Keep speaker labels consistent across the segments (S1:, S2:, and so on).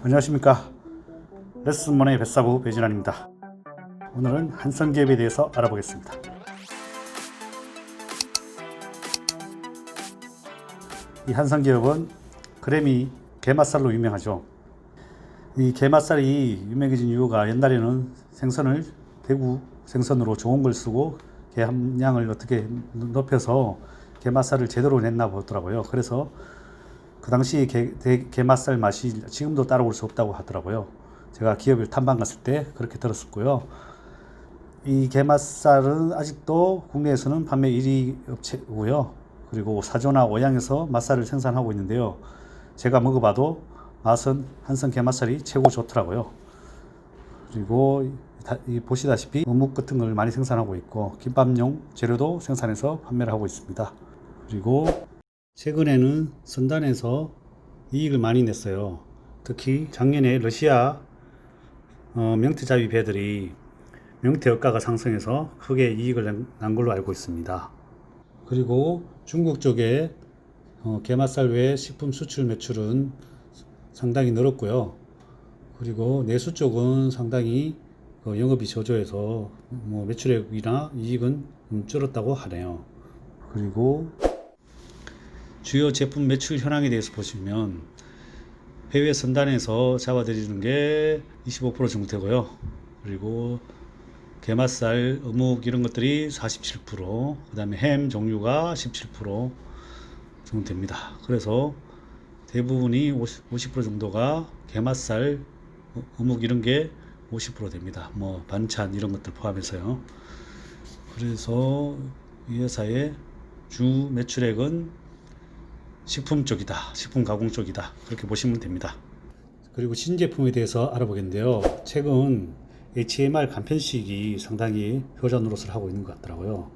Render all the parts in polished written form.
S1: 안녕하십니까. 레슨먼의 뱃사부 배진환입니다. 오늘은 한성기업에 대해서 알아보겠습니다. 이 한성기업은 그래미 게맛살로 유명하죠. 이 게맛살이 유명해진 이유가 옛날에는 생선을 대구 생선으로 좋은 걸 쓰고 게 함량을 어떻게 높여서 게맛살을 제대로 냈나 보더라고요. 그래서 그 당시 게맛살 맛이 지금도 따라올 수 없다고 하더라고요. 제가 기업을 탐방 갔을 때 그렇게 들었었고요. 이 게맛살은 아직도 국내에서는 판매 1위 업체고요. 그리고 사조나 오양에서 맛살을 생산하고 있는데요. 제가 먹어봐도 맛은 한성 게맛살이 최고 좋더라고요. 그리고 보시다시피 어묵 같은 걸 많이 생산하고 있고 김밥용 재료도 생산해서 판매를 하고 있습니다. 그리고 최근에는 선단에서 이익을 많이 냈어요. 특히 작년에 러시아 명태잡이 배들이 명태어가가 상승해서 크게 이익을 난 걸로 알고 있습니다. 그리고 중국 쪽에 게맛살 외 식품 수출 매출은 상당히 늘었고요. 그리고 내수 쪽은 상당히 영업이 저조해서 매출액이나 이익은 줄었다고 하네요. 그리고 주요 제품 매출 현황에 대해서 보시면 해외 선단에서 잡아들이는 게 25% 정도 되고요. 그리고 게맛살, 어묵 이런 것들이 47%, 그 다음에 햄 종류가 17% 정도 됩니다. 그래서 대부분이 50% 정도가 게맛살, 어묵 이런 게 50% 됩니다. 반찬 이런 것들 포함해서요. 그래서 이 회사의 주 매출액은 식품 쪽이다, 식품 가공 쪽이다, 그렇게 보시면 됩니다. 그리고 신제품에 대해서 알아보겠는데요. 최근 HMR 간편식이 상당히 효자 노릇을 하고 있는 것 같더라고요.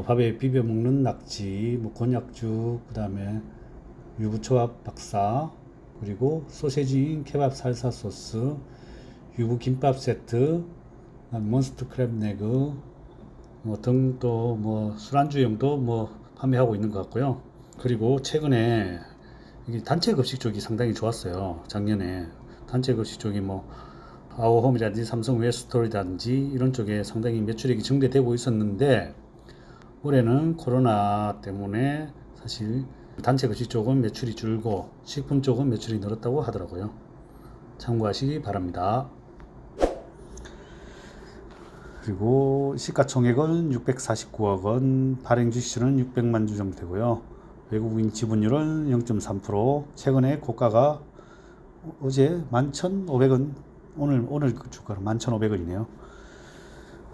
S1: 밥에 비벼 먹는 낙지, 곤약죽, 그 다음에 유부초밥 박사, 그리고 소세지인 케밥 살사 소스, 유부 김밥 세트, 몬스터 크랩 네그 등 또 술안주용도 판매하고 있는 것 같고요. 그리고 최근에 단체 급식 쪽이 상당히 좋았어요. 작년에 단체 급식 쪽이 아워홈이라든지 삼성 웨스토리라든지 이런 쪽에 상당히 매출액이 증대되고 있었는데 올해는 코로나 때문에 사실 단체 급식 쪽은 매출이 줄고 식품 쪽은 매출이 늘었다고 하더라고요. 참고하시기 바랍니다. 그리고 시가총액은 649억 원, 발행 주식수는 600만 주 정도 되고요. 외국인 지분율은 0.3%, 최근에 고가가 어제 11,500원, 오늘 그 주가로 11,500원이네요.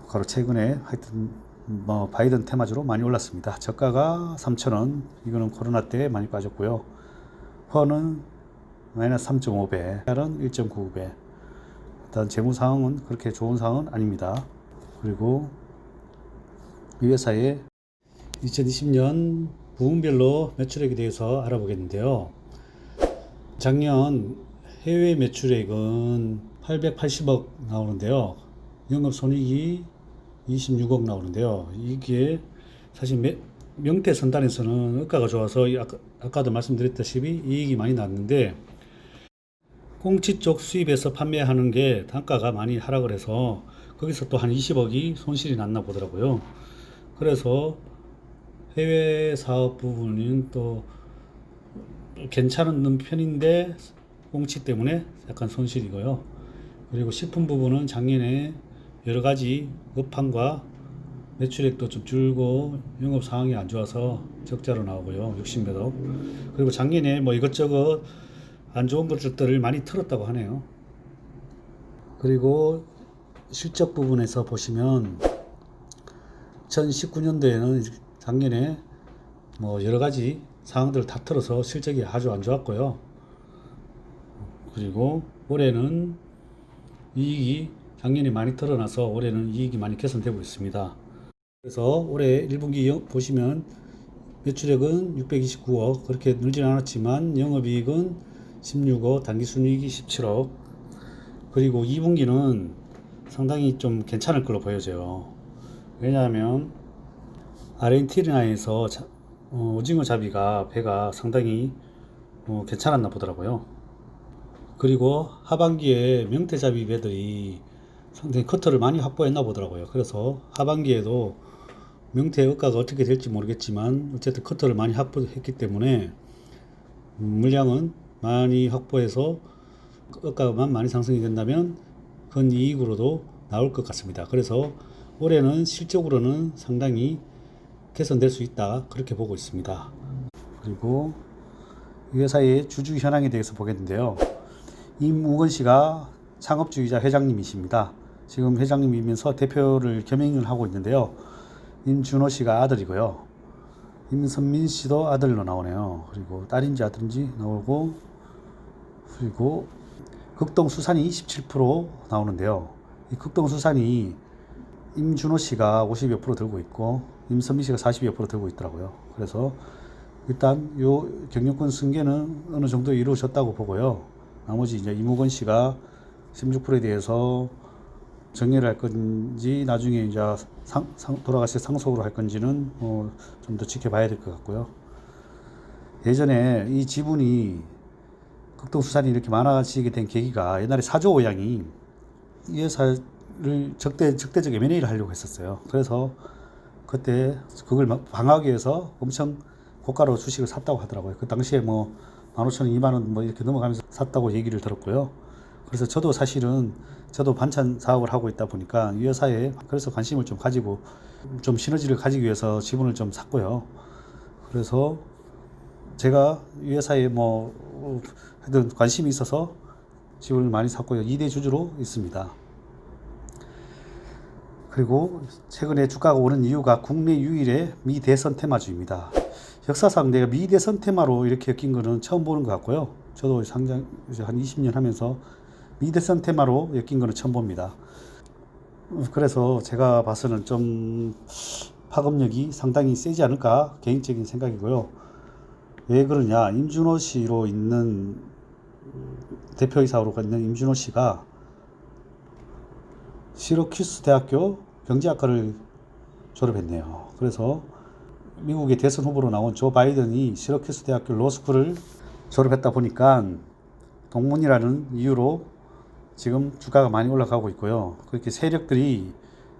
S1: 고가로 최근에 하여튼 바이든 테마주로 많이 올랐습니다. 저가가 3,000원, 이거는 코로나 때 많이 빠졌고요. 퍼는 마이너스 3.5배, 달은 1.99배. 일단 재무 상황은 그렇게 좋은 상황은 아닙니다. 그리고 이 회사의 2020년 부문별로 매출액에 대해서 알아보겠는데요. 작년 해외 매출액은 880억 나오는데요. 영업손익이 26억 나오는데요. 이게 사실 명태 선단에서는 의가가 좋아서 아까도 말씀드렸다시피 이익이 많이 났는데 꽁치 쪽 수입해서 판매하는 게 단가가 많이 하락을 해서 거기서 또 한 20억이 손실이 났나 보더라고요. 그래서 해외 사업 부분은 또 괜찮은 편인데 꽁치 때문에 약간 손실이고요. 그리고 식품 부분은 작년에 여러 가지 업황과 매출액도 좀 줄고 영업 상황이 안 좋아서 적자로 나오고요. 60몇 억. 그리고 작년에 이것저것 안 좋은 것들을 많이 틀었다고 하네요. 그리고 실적 부분에서 보시면 2019년도에는 작년에 여러 가지 상황들을 다 틀어서 실적이 아주 안 좋았고요. 그리고 올해는 이익이 작년에 많이 드러나서 올해는 이익이 많이 개선되고 있습니다. 그래서 올해 1분기 보시면 매출액은 629억, 그렇게 늘진 않았지만 영업이익은 16억, 당기순이익이 17억. 그리고 2분기는 상당히 좀 괜찮을 걸로 보여져요. 왜냐하면 아르헨티나에서 오징어 잡이가 배가 상당히 괜찮았나 보더라고요. 그리고 하반기에 명태잡이 배들이 상당히 커터를 많이 확보했나 보더라고요. 그래서 하반기에도 명태 의가가 어떻게 될지 모르겠지만 어쨌든 커터를 많이 확보했기 때문에 물량은 많이 확보해서 의가만 많이 상승이 된다면 큰 이익으로도 나올 것 같습니다. 그래서 올해는 실적으로는 상당히 개선될 수 있다, 그렇게 보고 있습니다. 그리고 이 회사의 주주 현황에 대해서 보겠는데요. 임우건 씨가 창업주이자 회장님이십니다. 지금 회장님이면서 대표를 겸임을 하고 있는데요. 임준호 씨가 아들이고요. 임선민 씨도 아들로 나오네요. 그리고 딸인지 아들인지 나오고, 그리고 극동수산이 27% 나오는데요. 이 극동수산이 임준호 씨가 50여 프로 들고 있고 임선민 씨가 40여 프로 들고 있더라고요. 그래서 일단 요 경영권 승계는 어느 정도 이루어졌다고 보고요. 나머지 이제 임우건 씨가 16%에 대해서 정리를 할 건지 나중에 이제 돌아가서 상속으로 할 건지는 좀 더 지켜봐야 될 것 같고요. 예전에 이 지분이 극동수산이 이렇게 많아지게 된 계기가 옛날에 사조 오양이 이 회사를 적대적 M&A를 하려고 했었어요. 그래서 그때 그걸 방어하기 위해서 엄청 고가로 주식을 샀다고 하더라고요. 그 당시에 뭐 15,000원, 2만원 뭐 이렇게 넘어가면서 샀다고 얘기를 들었고요. 그래서 저도 사실은 저도 반찬 사업을 하고 있다 보니까 이 회사에 그래서 관심을 좀 가지고 좀 시너지를 가지기 위해서 지분을 좀 샀고요. 그래서 제가 이 회사에 뭐 하여튼 관심이 있어서 지분을 많이 샀고요. 2대 주주로 있습니다. 그리고 최근에 주가가 오른 이유가 국내 유일의 미대선 테마주입니다. 역사상 내가 미대선 테마로 이렇게 엮인 거는 처음 보는 것 같고요. 저도 상장 한 20년 하면서 미대선 테마로 엮인 거는 처음 봅니다. 그래서 제가 봐서는 좀 파급력이 상당히 세지 않을까 개인적인 생각이고요. 왜 그러냐, 임준호 씨로 있는 대표이사로 있는 임준호 씨가 시러큐스 대학교 경제학과를 졸업했네요. 그래서 미국의 대선 후보로 나온 조 바이든이 시러큐스 대학교 로스쿨을 졸업했다 보니까 동문이라는 이유로 지금 주가가 많이 올라가고 있고요. 그렇게 세력들이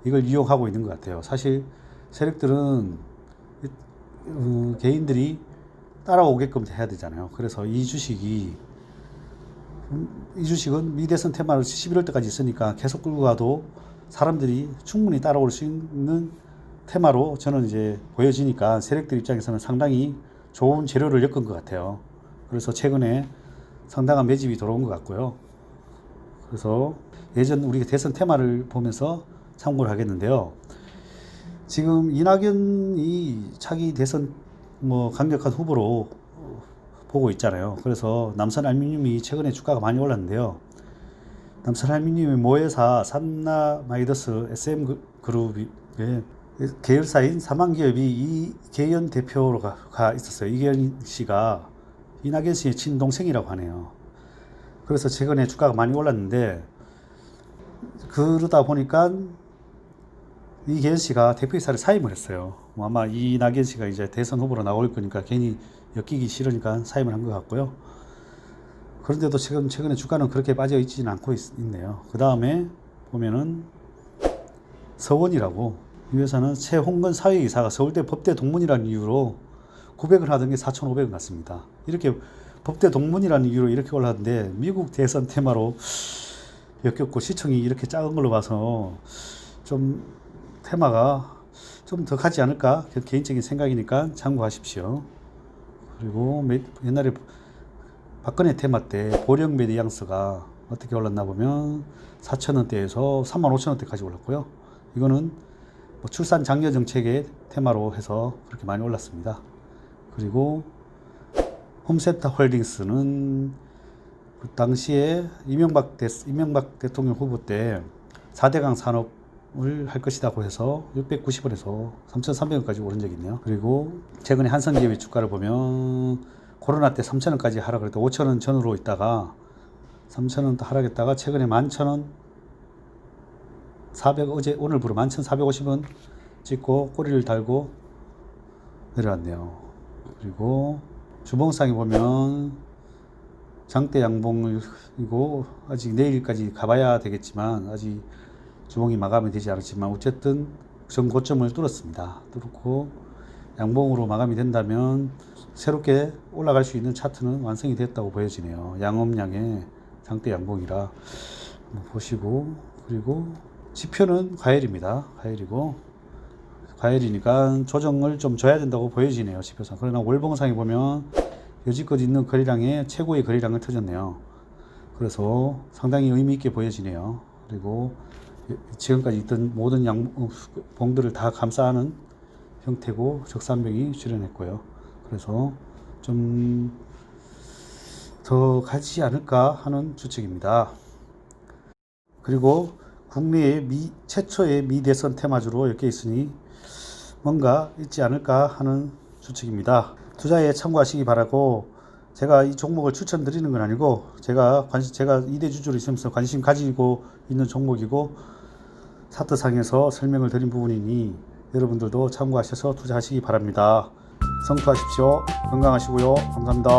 S1: 이걸 이용하고 있는 것 같아요. 사실 세력들은 개인들이 따라오게끔 해야 되잖아요. 그래서 이 주식은 미대선 테마를 11월 때까지 있으니까 계속 끌고 가도 사람들이 충분히 따라올 수 있는 테마로 저는 이제 보여지니까 세력들 입장에서는 상당히 좋은 재료를 엮은 것 같아요. 그래서 최근에 상당한 매집이 들어온 것 같고요. 그래서 예전 우리가 대선 테마를 보면서 참고를 하겠는데요. 지금 이낙연이 차기 대선 강력한 후보로 보고 있잖아요. 그래서 남선알루미늄이 최근에 주가가 많이 올랐는데요. 남선알루미늄의 모회사 산나마이더스 SM그룹의 계열사인 사망기업이 이계연 대표가 있었어요. 이계연 씨가 이낙연 씨의 친동생이라고 하네요. 그래서 최근에 주가가 많이 올랐는데, 그러다 보니까 이계연 씨가 대표이사를 사임을 했어요. 아마 이낙연 씨가 이제 대선 후보로 나올 거니까 괜히 엮이기 싫으니까 사임을 한 것 같고요. 그런데도 최근에 주가는 그렇게 빠져 있지는 않고 있네요. 그 다음에 보면은 서원이라고, 이 회사는 최홍근 사회이사가 서울대 법대 동문이라는 이유로 900을 하던 게 4,500을 갔습니다. 이렇게 법대 동문이라는 이유로 이렇게 올랐는데 미국 대선 테마로 엮였고 시총이 이렇게 작은 걸로 봐서 좀 테마가 좀 더 가지 않을까, 개인적인 생각이니까 참고하십시오. 그리고 옛날에 박근혜 테마 때 보령 메디앙스가 어떻게 올랐나 보면 4,000원대에서 35,000원대까지 올랐고요. 이거는 출산 장려 정책의 테마로 해서 그렇게 많이 올랐습니다. 그리고 홈센터 홀딩스는 그 당시에 이명박 대통령 후보 때 4대강 산업을 할 것이라고 해서 690원에서 3,300원까지 오른 적이 있네요. 그리고 최근에 한성기업의 주가를 보면 코로나 때 3,000원까지 하락했다 5,000원 전후로 있다가 3,000원 하락했다가 최근에 11,000원 400, 오늘부로 11,450원 찍고 꼬리를 달고 내려왔네요. 그리고 주봉상에 보면 장대 양봉이고 아직 내일까지 가봐야 되겠지만 아직 주봉이 마감이 되지 않았지만 어쨌든 전고점을 뚫었습니다. 뚫고 양봉으로 마감이 된다면 새롭게 올라갈 수 있는 차트는 완성이 됐다고 보여지네요. 양음양의 장대 양봉이라 한번 보시고, 그리고 지표는 과열입니다. 과열이니까 조정을 좀 줘야 된다고 보여지네요. 지표상. 그러나 월봉상에 보면 여지껏 있는 거래량의 최고의 거래량을 터졌네요. 그래서 상당히 의미 있게 보여지네요. 그리고 지금까지 있던 모든 양봉들을 다 감싸는 형태고 적산병이 출현했고요. 그래서 좀 더 가지 않을까 하는 추측입니다. 그리고 국내의 최초의 미대선 테마주로 엮여 있으니 뭔가 있지 않을까 하는 추측입니다. 투자에 참고하시기 바라고, 제가 이 종목을 추천드리는 건 아니고 제가 2대 주주로 있으면서 관심 가지고 있는 종목이고 차트상에서 설명을 드린 부분이니 여러분들도 참고하셔서 투자하시기 바랍니다. 성투하십시오. 건강하시고요. 감사합니다.